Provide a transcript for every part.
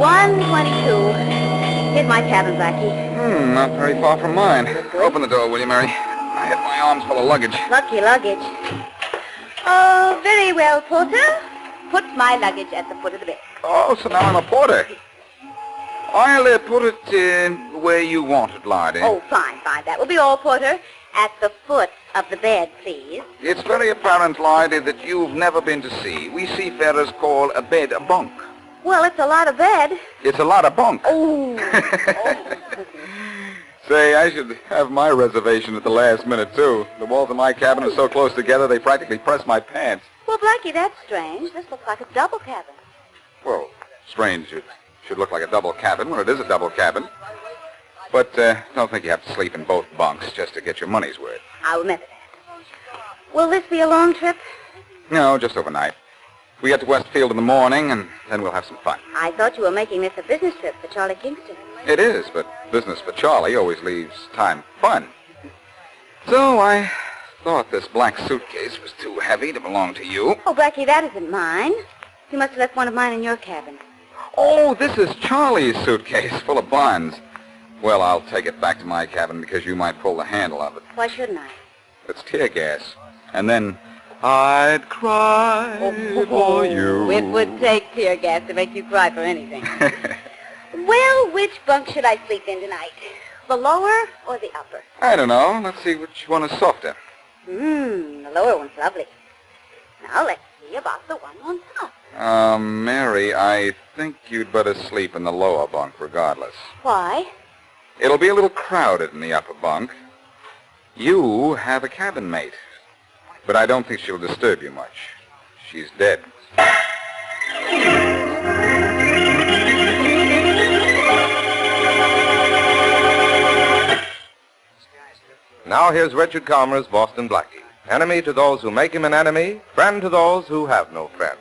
122. Here's my cabin, Blackie. Not very far from mine. Open the door, will you, Mary? I had my arms full of luggage. Lucky luggage. Oh, very well, porter. Put my luggage at the foot of the bed. Oh, so now I'm a porter. I'll put it where you want it, Lottie. Oh, fine. That will be all, porter. At the foot of the bed, please. It's very apparent, Lottie, that you've never been to sea. We seafarers call a bed a bunk. Well, it's a lot of bed. It's a lot of bunk. Oh. Say, I should have my reservation at the last minute, too. The walls of my cabin are so close together, they practically press my pants. Well, Blackie, that's strange. This looks like a double cabin. Well, strange. It should look like a double cabin when it is a double cabin. But don't think you have to sleep in both bunks just to get your money's worth. I'll remember that. Will this be a long trip? No, just overnight. We get to Westfield in the morning, and then we'll have some fun. I thought you were making this a business trip for Charlie Kingston. It is, but business for Charlie always leaves time for fun. So I thought this black suitcase was too heavy to belong to you. Oh, Blackie, that isn't mine. You must have left one of mine in your cabin. Oh, this is Charlie's suitcase full of bonds. Well, I'll take it back to my cabin because you might pull the handle of it. Why shouldn't I? It's tear gas. And then I'd cry for you. It would take tear gas to make you cry for anything. Well, which bunk should I sleep in tonight? The lower or the upper? I don't know. Let's see which one is softer. The lower one's lovely. Now let's see about the one on top. Mary, I think you'd better sleep in the lower bunk regardless. Why? It'll be a little crowded in the upper bunk. You have a cabin mate, but I don't think she'll disturb you much. She's dead. Now here's Richard Kollmar's Boston Blackie. Enemy to those who make him an enemy, friend to those who have no friend.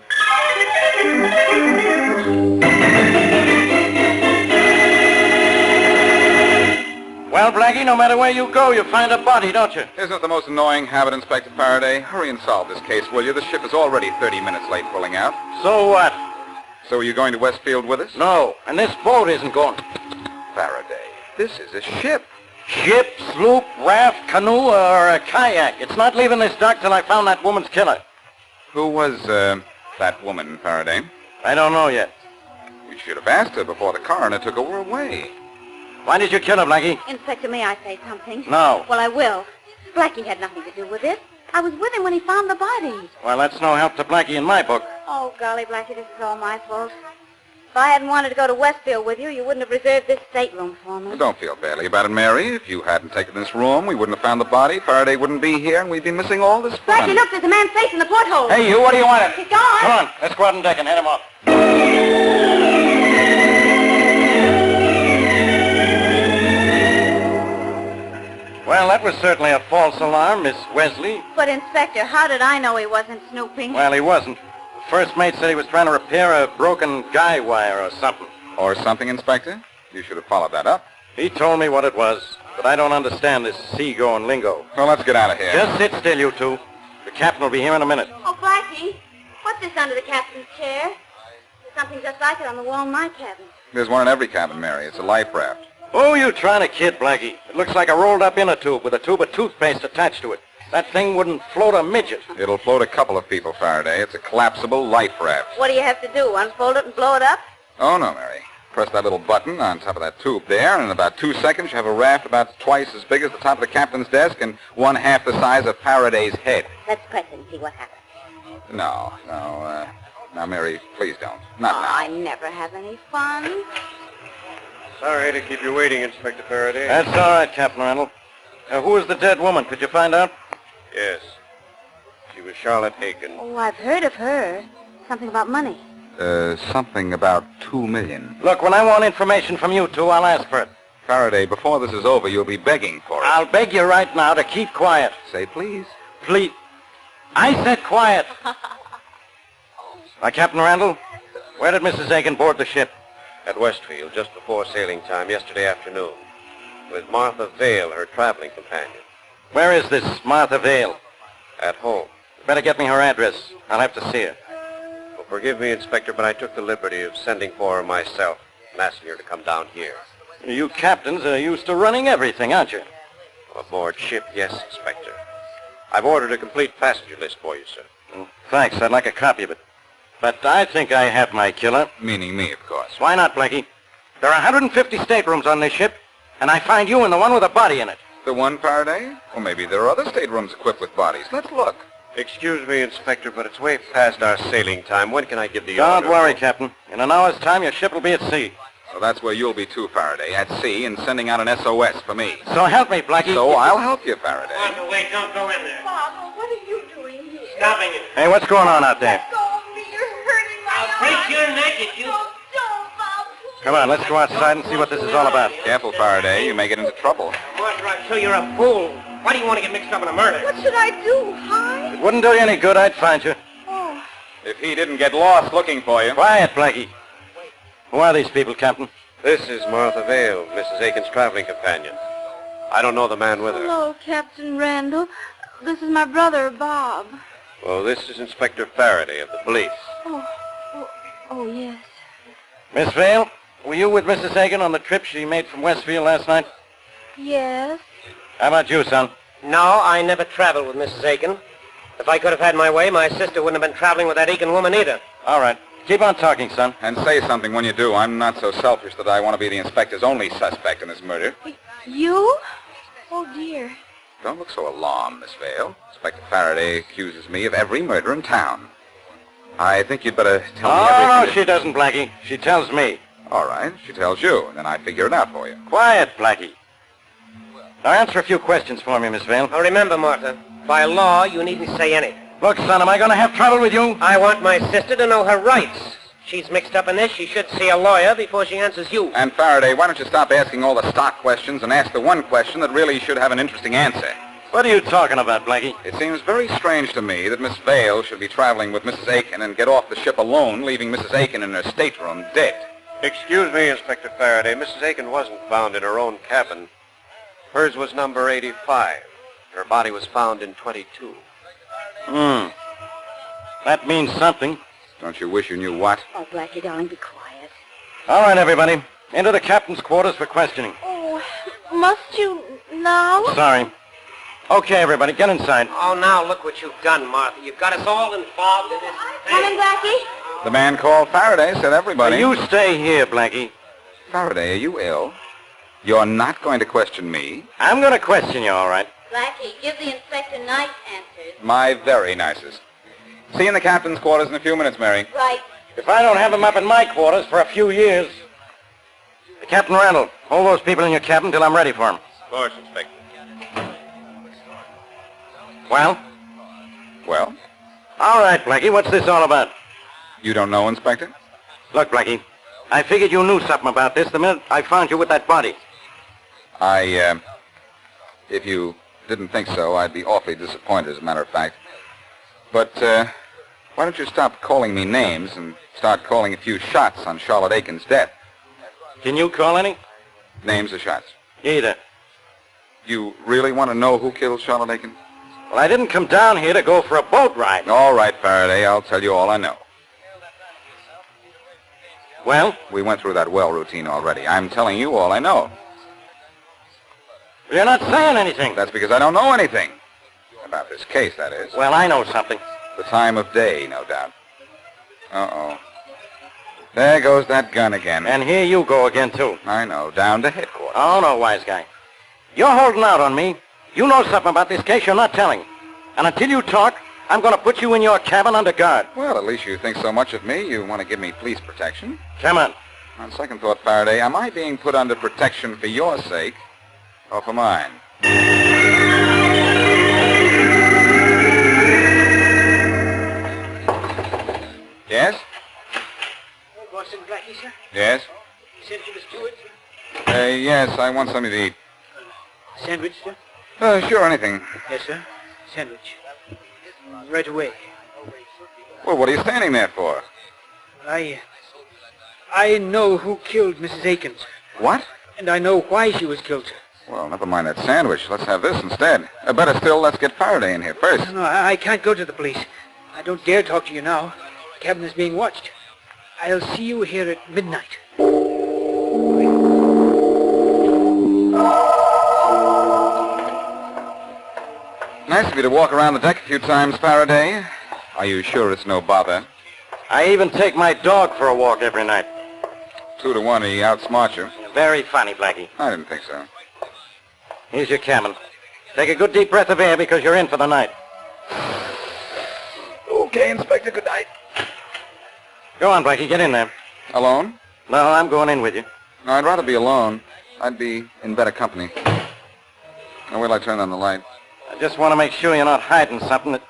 Well, Blackie, no matter where you go, you find a body, don't you? Isn't it the most annoying habit, Inspector Farraday? Hurry and solve this case, will you? The ship is already 30 minutes late pulling out. So what? So are you going to Westfield with us? No, and this boat isn't going. Faraday, this is a ship. Ship, sloop, raft, canoe, or a kayak. It's not leaving this dock till I found that woman's killer. Who was, that woman, Faraday? I don't know yet. We should have asked her before the coroner took her away. Why did you kill her, Blackie? Inspector, may I say something? No. Well, I will. Blackie had nothing to do with it. I was with him when he found the body. Well, that's no help to Blackie in my book. Oh, golly, Blackie, this is all my fault. If I hadn't wanted to go to Westfield with you, you wouldn't have reserved this stateroom for me. Well, don't feel badly about it, Mary. If you hadn't taken this room, we wouldn't have found the body. Faraday wouldn't be here, and we'd be missing all this fun. Blackie, look, there's a man's face in the porthole. Hey, you, what do you want? He's gone. Come on, let's go out on deck and head him off. Well, that was certainly a false alarm, Miss Wesley. But, Inspector, how did I know he wasn't snooping? Well, he wasn't. The first mate said he was trying to repair a broken guy wire or something. Or something, Inspector? You should have followed that up. He told me what it was, but I don't understand this seagoing lingo. Well, let's get out of here. Just sit still, you two. The captain will be here in a minute. Oh, Blackie, what's this under the captain's chair? There's something just like it on the wall in my cabin. There's one in every cabin, Mary. It's a life raft. Oh, you trying to kid, Blackie. It looks like a rolled-up inner tube with a tube of toothpaste attached to it. That thing wouldn't float a midget. It'll float a couple of people, Faraday. It's a collapsible life raft. What do you have to do, unfold it and blow it up? Oh, no, Mary. Press that little button on top of that tube there, and in about 2 seconds you have a raft about twice as big as the top of the captain's desk and 1/2 the size of Faraday's head. Let's press it and see what happens. No. Now, Mary, please don't. Not now. I never have any fun. Sorry to keep you waiting, Inspector Farraday. That's all right, Captain Randall. Who is the dead woman? Could you find out? Yes. She was Charlotte Aiken. Oh, I've heard of her. Something about money. Something about $2 million. Look, when I want information from you two, I'll ask for it. Faraday, before this is over, you'll be begging for it. I'll beg you right now to keep quiet. Say please. Please. I said quiet. Captain Randall, where did Mrs. Aiken board the ship? At Westfield, just before sailing time yesterday afternoon, with Martha Vale, her traveling companion. Where is this Martha Vale? At home. You better get me her address. I'll have to see her. Well, forgive me, Inspector, but I took the liberty of sending for her myself. and asking her to come down here. You captains are used to running everything, aren't you? Aboard ship, yes, Inspector. I've ordered a complete passenger list for you, sir. Well, thanks. I'd like a copy of it. But I think I have my killer. Meaning me, of course. Why not, Blackie? There are 150 staterooms on this ship, and I find you in the one with a body in it. The one, Faraday? Or maybe there are other staterooms equipped with bodies. Let's look. Excuse me, Inspector, but it's way past our sailing time. When can I give the order? Don't worry, Captain. In an hour's time, your ship will be at sea. So that's where you'll be too, Faraday, at sea and sending out an SOS for me. So help me, Blackie. So I'll help you, Faraday. Wait, don't go in there. Papa, what are you doing here? Stopping it. Hey, what's going on out there? Let go of me. You're hurting my I'll break your neck if you... Don't, Bob. Come on, let's go outside and see what this is all about. Careful, Faraday. You may get into trouble. Martha, I'm sure you're a fool. Why do you want to get mixed up in a murder? What should I do? Hide? It wouldn't do you any good. I'd find you. Oh. If he didn't get lost looking for you. Quiet, Blackie. Who are these people, Captain? This is Martha Vale, Mrs. Aiken's traveling companion. I don't know the man with her. Hello, Captain Randall. This is my brother, Bob. Well, this is Inspector Farraday of the police. Oh, yes. Miss Vale, were you with Mrs. Aiken on the trip she made from Westfield last night? Yes. How about you, son? No, I never traveled with Mrs. Aiken. If I could have had my way, my sister wouldn't have been traveling with that Aiken woman either. All right. Keep on talking, son. And say something when you do. I'm not so selfish that I want to be the inspector's only suspect in this murder. You? Oh, dear. Don't look so alarmed, Miss Vale. Inspector Faraday accuses me of every murder in town. I think you'd better tell me everything. Oh, no, she doesn't, Blackie. She tells me. All right, she tells you, and then I figure it out for you. Quiet, Blackie. Now answer a few questions for me, Miss Vale. Now remember, Martha, by law, you needn't say anything. Look, son, am I going to have trouble with you? I want my sister to know her rights. She's mixed up in this. She should see a lawyer before she answers you. And Faraday, why don't you stop asking all the stock questions and ask the one question that really should have an interesting answer? What are you talking about, Blackie? It seems very strange to me that Miss Vale should be traveling with Mrs. Aiken and get off the ship alone, leaving Mrs. Aiken in her stateroom dead. Excuse me, Inspector Faraday. Mrs. Aiken wasn't found in her own cabin. Hers was number 85. Her body was found in 22. That means something. Don't you wish you knew what? Oh, Blackie, darling, be quiet. All right, everybody. Into the captain's quarters for questioning. Oh, must you now? Sorry. Okay, everybody, get inside. Oh, now look what you've done, Martha. You've got us all involved in this thing. Coming, Blackie? The man called Faraday said everybody. You stay here, Blackie. Faraday, are you ill? You're not going to question me? I'm going to question you, all right. Blackie, give the inspector nice answers. My very nicest. See you in the captain's quarters in a few minutes, Mary. Right. If I don't have him up in my quarters for a few years... Captain Randall, hold those people in your cabin till I'm ready for them. Of course, Inspector. Well? Well? All right, Blackie, what's this all about? You don't know, Inspector? Look, Blackie, I figured you knew something about this the minute I found you with that body. If you didn't think so, I'd be awfully disappointed, as a matter of fact. But, why don't you stop calling me names and start calling a few shots on Charlotte Aiken's death? Can you call any? Names or shots? Either. You really want to know who killed Charlotte Aiken? Well, I didn't come down here to go for a boat ride. All right, Faraday, I'll tell you all I know. Well? We went through that well routine already. I'm telling you all I know. You're not saying anything. That's because I don't know anything. About this case, that is. Well, I know something. The time of day, no doubt. Uh-oh. There goes that gun again. And here you go again, too. I know, down to headquarters. Oh, no, wise guy. You're holding out on me. You know something about this case you're not telling. And until you talk, I'm going to put you in your cabin under guard. Well, at least you think so much of me, you want to give me police protection. Come on. On second thought, Faraday, am I being put under protection for your sake or for mine? Yes? Boston Blackie, sir? Yes? You said you was Stewart, Yes, I want something to eat. Sandwich, sir? Sure, anything. Yes, sir. Sandwich. Right away. Well, what are you standing there for? I know who killed Mrs. Aiken, sir. What? And I know why she was killed, sir. Well, never mind that sandwich. Let's have this instead. Better still, let's get Faraday in here first. No, I can't go to the police. I don't dare talk to you now. The cabin is being watched. I'll see you here at midnight. Nice of you to walk around the deck a few times, Faraday. Are you sure it's no bother? I even take my dog for a walk every night. 2 to 1, he outsmarts you. Very funny, Blackie. I didn't think so. Here's your cabin. Take a good deep breath of air because you're in for the night. Okay, Inspector, good night. Go on, Blackie, get in there. Alone? No, I'm going in with you. No, I'd rather be alone. I'd be in better company. Now, wait till I turn on the light. I just want to make sure you're not hiding something that...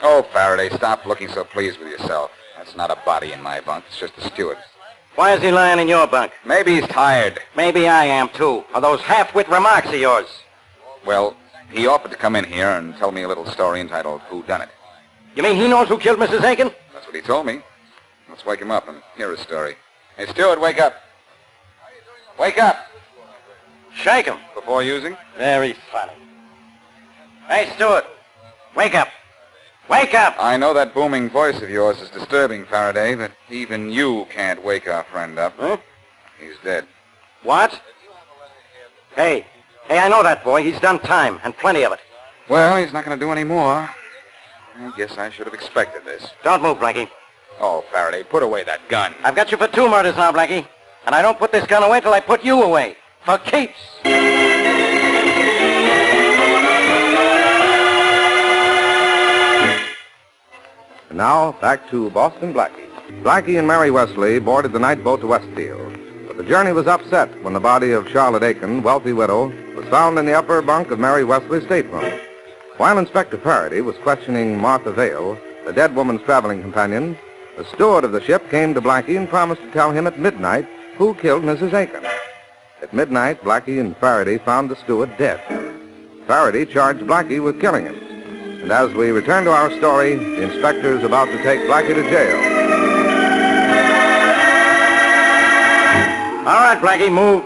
Oh, Faraday, stop looking so pleased with yourself. That's not a body in my bunk. It's just a steward. Why is he lying in your bunk? Maybe he's tired. Maybe I am, too. Are those half-wit remarks of yours? Well, he offered to come in here and tell me a little story entitled Who Done It. You mean he knows who killed Mrs. Aiken? That's what he told me. Let's wake him up and hear his story. Hey, steward, wake up. Wake up. Shake him. Before using? Very funny. Hey, Stewart, wake up. Wake up! I know that booming voice of yours is disturbing, Faraday, but even you can't wake our friend up. Huh? He's dead. What? Hey, I know that boy. He's done time, and plenty of it. Well, he's not going to do any more. I guess I should have expected this. Don't move, Blackie. Oh, Faraday, put away that gun. I've got you for 2 murders now, Blackie. And I don't put this gun away till I put you away. For keeps. And now, back to Boston Blackie. Blackie and Mary Wesley boarded the night boat to Westfield. But the journey was upset when the body of Charlotte Aiken, wealthy widow, was found in the upper bunk of Mary Wesley's stateroom. While Inspector Farraday was questioning Martha Vale, the dead woman's traveling companion, the steward of the ship came to Blackie and promised to tell him at midnight who killed Mrs. Aiken. At midnight, Blackie and Farraday found the steward dead. Farraday charged Blackie with killing him. And as we return to our story, the inspector is about to take Blackie to jail. All right, Blackie, move.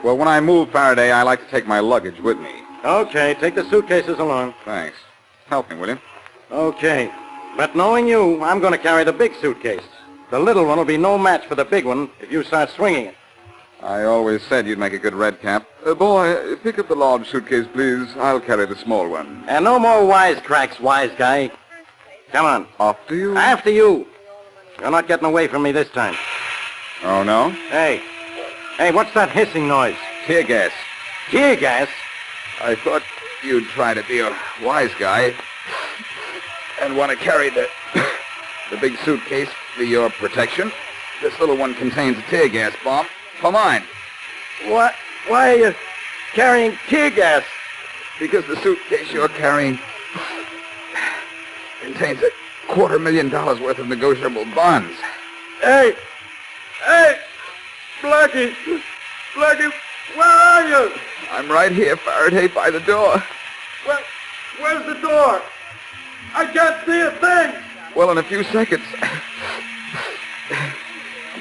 Well, when I move, Faraday, I like to take my luggage with me. Okay, take the suitcases along. Thanks. Help me, will you? Okay. But knowing you, I'm going to carry the big suitcase. The little one will be no match for the big one if you start swinging it. I always said you'd make a good red cap. Boy, pick up the large suitcase, please. I'll carry the small one. And no more wisecracks, wise guy. Come on. After you? After you. You're not getting away from me this time. Oh, no? Hey, what's that hissing noise? Tear gas. Tear gas? I thought you'd try to be a wise guy and want to carry the big suitcase for your protection. This little one contains a tear gas bomb for mine. What? Why are you carrying tear gas? Because the suitcase you're carrying contains $250,000 worth of negotiable bonds. Hey, Blackie, where are you? I'm right here, Faraday, by the door. Where's the door? I can't see a thing. Well, in a few seconds,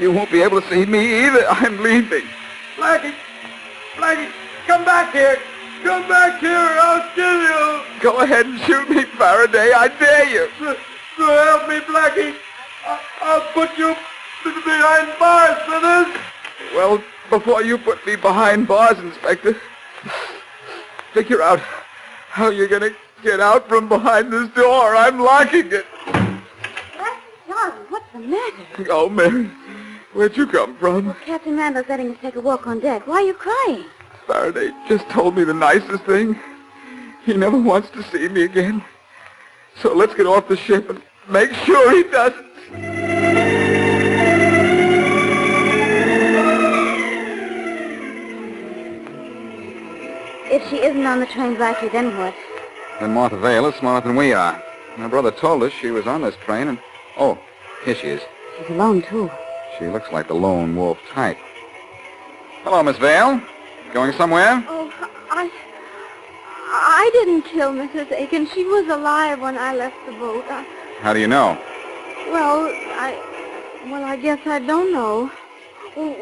you won't be able to see me either. I'm leaving. Blackie, come back here. Come back here or I'll kill you. Go ahead and shoot me, Faraday. I dare you. So help me, Blackie. I'll put you behind bars for this. Well, before you put me behind bars, Inspector, figure out how you're going to get out from behind this door. I'm locking it. Darling, what's the matter? Oh, Mary, where'd you come from? Well, Captain Randall's letting us take a walk on deck. Why are you crying? Faraday just told me the nicest thing. He never wants to see me again. So let's get off the ship and make sure he doesn't. If she isn't on the train, Blackie, then what? Then Martha Vale is smarter than we are. My brother told us she was on this train and... Oh, here she is. She's alone, too. She looks like the lone wolf type. Hello, Miss Vale. Going somewhere? Oh, I didn't kill Mrs. Aiken. She was alive when I left the boat. How do you know? Well, I guess I don't know.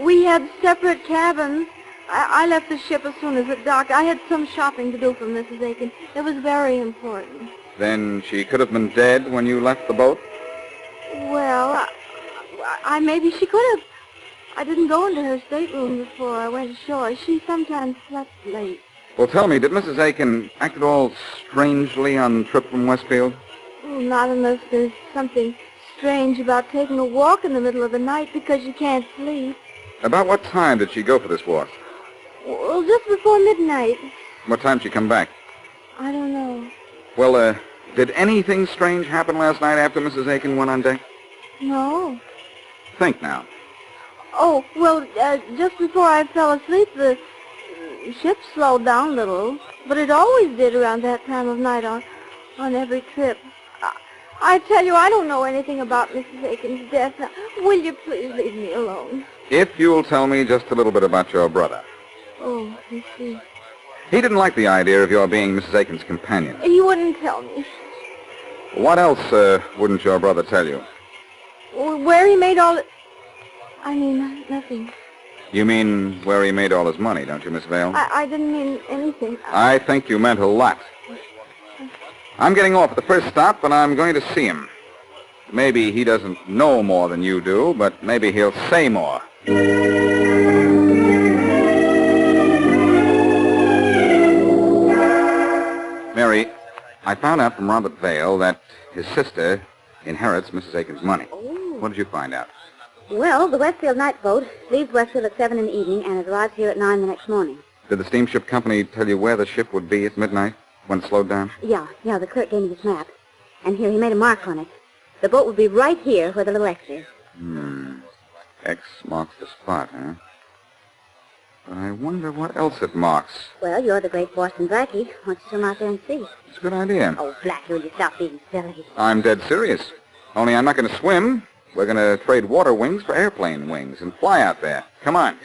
We had separate cabins. I left the ship as soon as it docked. I had some shopping to do for Mrs. Aiken. It was very important. Then she could have been dead when you left the boat? Well, maybe she could have. I didn't go into her stateroom before I went ashore. She sometimes slept late. Well, tell me, did Mrs. Aiken act at all strangely on the trip from Westfield? Oh, not unless there's something strange about taking a walk in the middle of the night because you can't sleep. About what time did she go for this walk? Well, just before midnight. What time did she come back? I don't know. Well, did anything strange happen last night after Mrs. Aiken went on deck? No. Think now. Oh, well, just before I fell asleep, the ship slowed down a little. But it always did around that time of night on every trip. I tell you, I don't know anything about Mrs. Aiken's death. Now, will you please leave me alone? If you'll tell me just a little bit about your brother. Oh, I see. He didn't like the idea of your being Mrs. Aiken's companion. He wouldn't tell me. What else wouldn't your brother tell you? Where he made all... I mean, nothing. You mean where he made all his money, don't you, Miss Vale? I didn't mean anything. I think you meant a lot. I'm getting off at the first stop, and I'm going to see him. Maybe he doesn't know more than you do, but maybe he'll say more. Mary, I found out from Robert Vale that his sister inherits Mrs. Aiken's money. Oh. What did you find out? Well, the Westfield night boat leaves Westfield at 7 in the evening and it arrives here at 9 the next morning. Did the steamship company tell you where the ship would be at midnight when it slowed down? Yeah, the clerk gave me this map. And here, he made a mark on it. The boat would be right here where the little X is. X marks the spot, huh? But I wonder what else it marks. Well, you're the great Boston Blackie. Why don't you swim out there and see? It's a good idea. Oh, Blackie, will you stop being silly? I'm dead serious. Only I'm not going to swim. We're going to trade water wings for airplane wings and fly out there. Come on.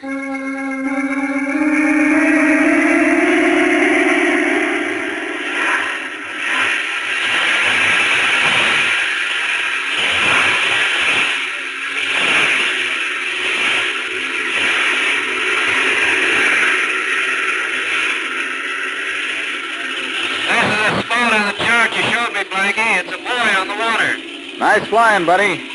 Blackie. It's a boy on the water. Nice flying, buddy.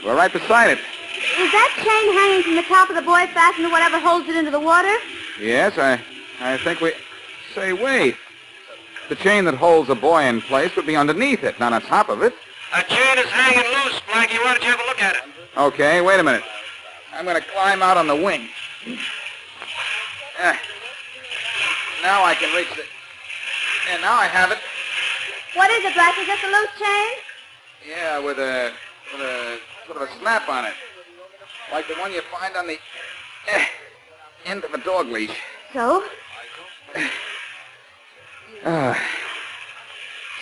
We're right beside it. Is that chain hanging from the top of the buoy fastened to whatever holds it into the water? Yes, I think we... Say, wait. The chain that holds the buoy in place would be underneath it, not on top of it. A chain is hanging loose, Blackie. Why don't you have a look at it? Okay, wait a minute. I'm going to climb out on the wing. Now I can reach it. And now I have it. What is it, Blackie? Just a loose chain? Yeah, with a sort of a snap on it. Like the one you find on the end of a dog leash. So?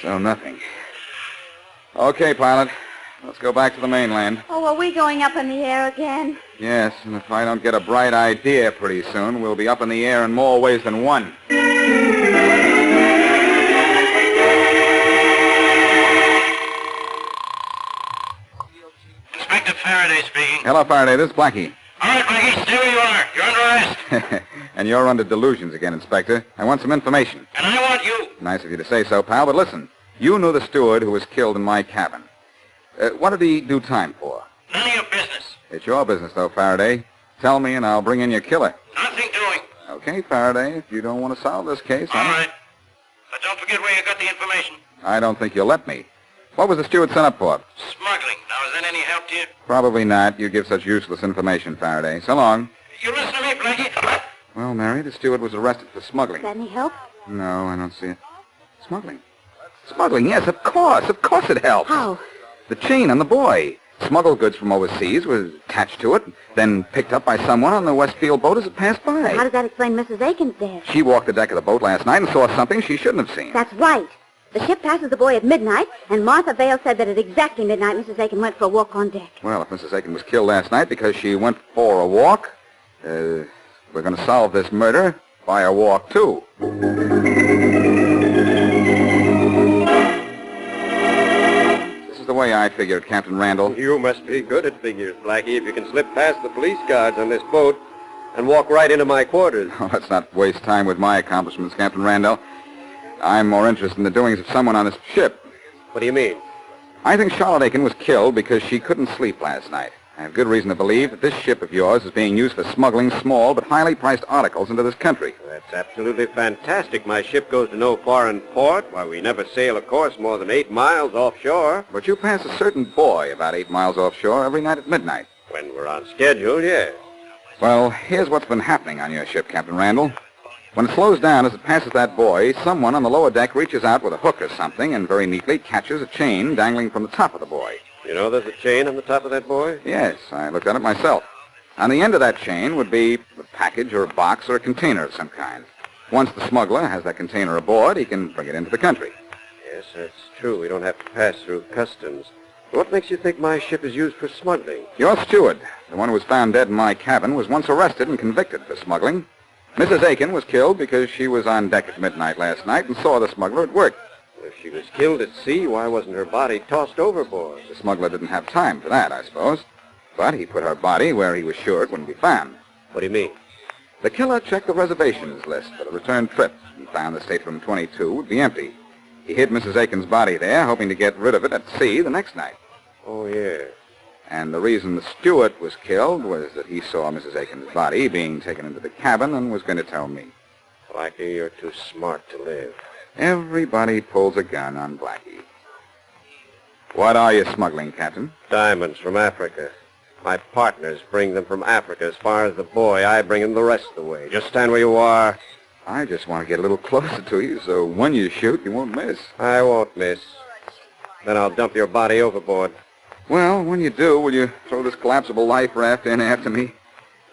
So nothing. Okay, pilot. Let's go back to the mainland. Oh, are we going up in the air again? Yes, and if I don't get a bright idea pretty soon, we'll be up in the air in more ways than one. Inspector Farraday speaking. Hello, Farraday. This is Blackie. All right, Blackie, stay where you are. You're under arrest. And you're under delusions again, Inspector. I want some information. And I want you. Nice of you to say so, pal, but listen. You knew the steward who was killed in my cabin. What did he do time for? None of your business. It's your business, though, Farraday. Tell me, and I'll bring in your killer. Nothing doing. Okay, Farraday, if you don't want to solve this case, All right. But don't forget where you got the information. I don't think you'll let me. What was the steward sent up for? Smuggling. Now, is that any help to you? Probably not. You give such useless information, Faraday. So long. You listen to me, Blackie. Well, Mary, the steward was arrested for smuggling. Is that any help? No, I don't see it. Smuggling? Smuggling, yes, of course. Of course it helps. How? The chain on the buoy. Smuggled goods from overseas was attached to it, then picked up by someone on the Westfield boat as it passed by. How does that explain Mrs. Aiken's death? She walked the deck of the boat last night and saw something she shouldn't have seen. That's right. The ship passes the buoy at midnight, and Martha Vale said that at exactly midnight Mrs. Aiken went for a walk on deck. Well, if Mrs. Aiken was killed last night because she went for a walk, we're going to solve this murder by a walk, too. This is the way I figure it, Captain Randall. You must be good at figures, Blackie, if you can slip past the police guards on this boat and walk right into my quarters. Oh, let's not waste time with my accomplishments, Captain Randall. I'm more interested in the doings of someone on this ship. What do you mean? I think Charlotte Aiken was killed because she couldn't sleep last night. I have good reason to believe that this ship of yours is being used for smuggling small but highly priced articles into this country. That's absolutely fantastic. My ship goes to no foreign port. Why, we never sail a course more than 8 miles offshore. But you pass a certain buoy about 8 miles offshore every night at midnight. When we're on schedule, yes. Well, here's what's been happening on your ship, Captain Randall. When it slows down as it passes that buoy, someone on the lower deck reaches out with a hook or something and very neatly catches a chain dangling from the top of the buoy. You know there's a chain on the top of that buoy? Yes, I looked at it myself. On the end of that chain would be a package or a box or a container of some kind. Once the smuggler has that container aboard, he can bring it into the country. Yes, that's true. We don't have to pass through customs. What makes you think my ship is used for smuggling? Your steward, the one who was found dead in my cabin, was once arrested and convicted for smuggling. Mrs. Aiken was killed because she was on deck at midnight last night and saw the smuggler at work. If she was killed at sea, why wasn't her body tossed overboard? The smuggler didn't have time for that, I suppose. But he put her body where he was sure it wouldn't be found. What do you mean? The killer checked the reservations list for the return trip and found the stateroom 22 would be empty. He hid Mrs. Aiken's body there, hoping to get rid of it at sea the next night. Oh, yeah. And the reason the steward was killed was that he saw Mrs. Aiken's body being taken into the cabin and was going to tell me. Blackie, you're too smart to live. Everybody pulls a gun on Blackie. What are you smuggling, Captain? Diamonds from Africa. My partners bring them from Africa as far as the buoy. I bring them the rest of the way. Just stand where you are. I just want to get a little closer to you, so when you shoot, you won't miss. I won't miss. Then I'll dump your body overboard. Well, when you do, will you throw this collapsible life raft in after me?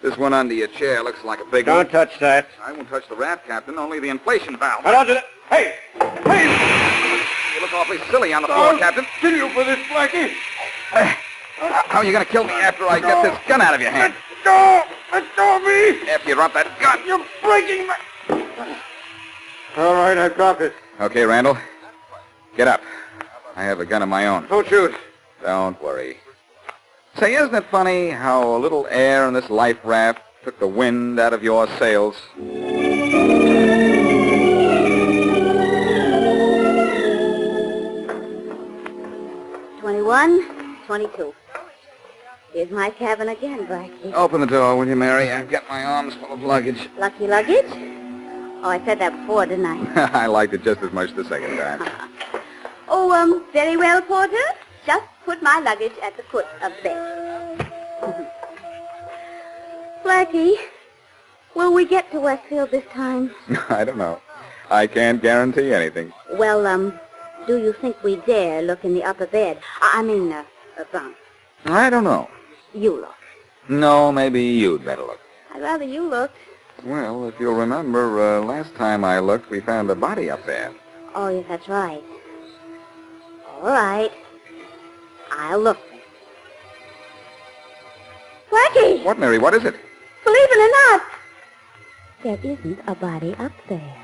This one under your chair looks like a big one. Don't touch that. I won't touch the raft, Captain, only the inflation valve. I don't do that. Hey! Hey! You look awfully silly on the floor, Captain. Kill you for this, Blackie. How are you going to kill me after I get this gun out of your hand? Let go! Let go of me! After you drop that gun. You're breaking my... All right, I've dropped it. Okay, Randall. Get up. I have a gun of my own. Don't shoot. Don't worry. Say, isn't it funny how a little air in this life raft took the wind out of your sails? 21, 22. Here's my cabin again, Blackie. Open the door, will you, Mary? I've got my arms full of luggage. Lucky luggage? Oh, I said that before, didn't I? I liked it just as much the second time. Oh, very well, Porter. Just put my luggage at the foot of the bed. Blackie, will we get to Westfield this time? I don't know. I can't guarantee anything. Well, do you think we dare look in the upper bed? I mean, bunk. I don't know. You look. No, maybe you'd better look. I'd rather you looked. Well, if you'll remember, last time I looked, we found a body up there. Oh, yes, that's right. All right. I'll look. Blackie! What, Mary? What is it? Believe it or not, there isn't a body up there.